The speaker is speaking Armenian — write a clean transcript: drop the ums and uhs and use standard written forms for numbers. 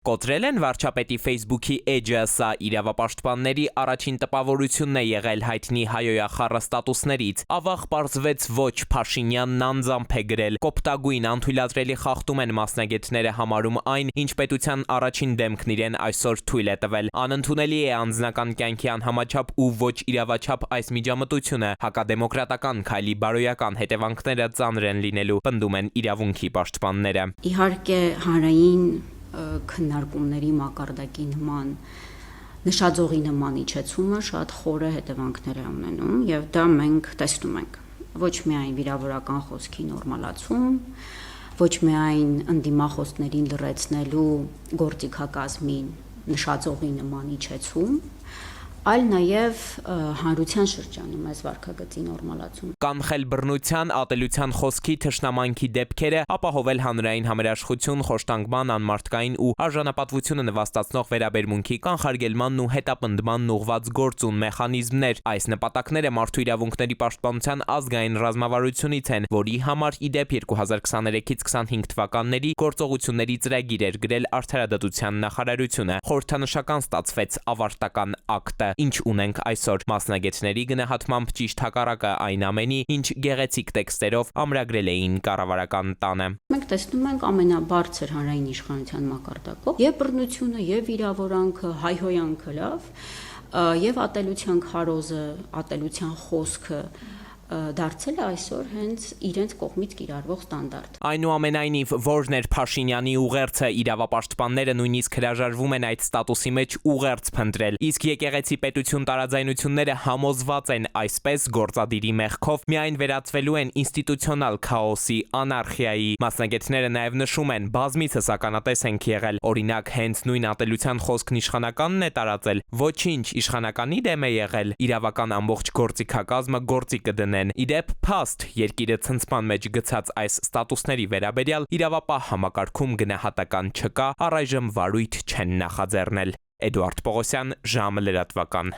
Կոտրել են վարչապետի Facebook-ի էջը, սա իրավապաշտպանների առաջին տպավորությունն է եղել հայտնի հայոյախառը ստատուսներից։ Ավաղ պարզվեց ոչ, Փաշինյանն անձամբ է գրել։ Կոպտագույն անթույլատրելի խախտում են մասնագետները համարում այն, ինչ պետության առաջին դեմքն իրեն այսօր թույլ է տվել։ Անընդունելի է անձնական կյանքի անհամաչափ ու ոչ իրավաչափ այս միջամտությունը, հակադեմոկրատական քայլի բարոյական հետևանքները ծանր են լինելու, պնդում են իրավունքի պաշտպանները։ Իհարկե հանրային քննարկումների մակարդակի նման նշաձողի նման իջեցումը շատ խորը հետևանքներ է ունենում եւ դա մենք տեսնում ենք ոչ միայն վիրավորական խոսքի նորմալացում, ոչ միայն ընդդիմախոսներին լրացնելու գործիքակազմին նշաձողի նման իջեցում, այլ նաև հանրության շրջանում այս վարքագծի նորմալացում։ Կանխել բռնության, ատելության խոսքի, թշնամանքի դեպքերը, ապահովել հանրային համերաշխություն, խոշտանգման, անմարդկային ու արժանապատվությունը նվաստացնող վերաբերմունքի կանխարգելմանն ու հետապնդմանն ուղղված գործուն մեխանիզմներ։ Այս նպատակները մարդու իրավունքների պաշտպանության ազգային ռազմավարությունից են, որի համար ի դեպ 2023-ից 25 թվականների գործողությունների ծրագիր էր գրել Արդարադատության նախարարությունը։ Խորհրդանշական ստացվեց ավարտական ակտը։ Ինչ ունենք այսօր, մասնագետների գնահատմամբ ճիշտ հակառակը այն ամենի, ինչ գեղեցիկ տեքստերով ամրագրել էին կառավարական տանը։ Մենք տեսնում ենք ամենաբարձր հանրային իշխանության մակարդակով եւ բռնությունը, եւ վիրավորանքը, հայհոյանքը լավ, եւ ատելության քարոզը, ատելության խոսքը դարձել է այսօր հենց իրենց կողմից կիրառվող ստանդարտ։ Այնուամենայնիվ, որն էր Փաշինյանի ուղերձը, իրավապաշտպանները նույնիսկ հրաժարվում են այդ ստատուսի մեջ ուղերձ փնտրել, իսկ եկեղեցի պետություն տարաձայնությունները համոզված են այսպես գործադիրի մեղքով միայն վերածվելու են ինստիտուցիոնալ քաոսի, անարխիայի։ Մասնագետները նաև նշում են, բազմիցս ականատես ենք եղել, օրինակ հենց նույն ատելության խոսքն իշխանականն է տարածել, ոչինչ, իշխանականի դեմ է եղել, իրավական ամբողջ գործիքակազմը գործի կդնեն։ Իդեպ փաստ, երկիրը ցնցման մեջ գցած այս ստատուսների վերաբերյալ իրավապահ համակարգում գնահատական չկա, առայժմ վարույթ չեն նախաձեռնել։ Էդուարդ Պողոսյան, ժամը լրատվական։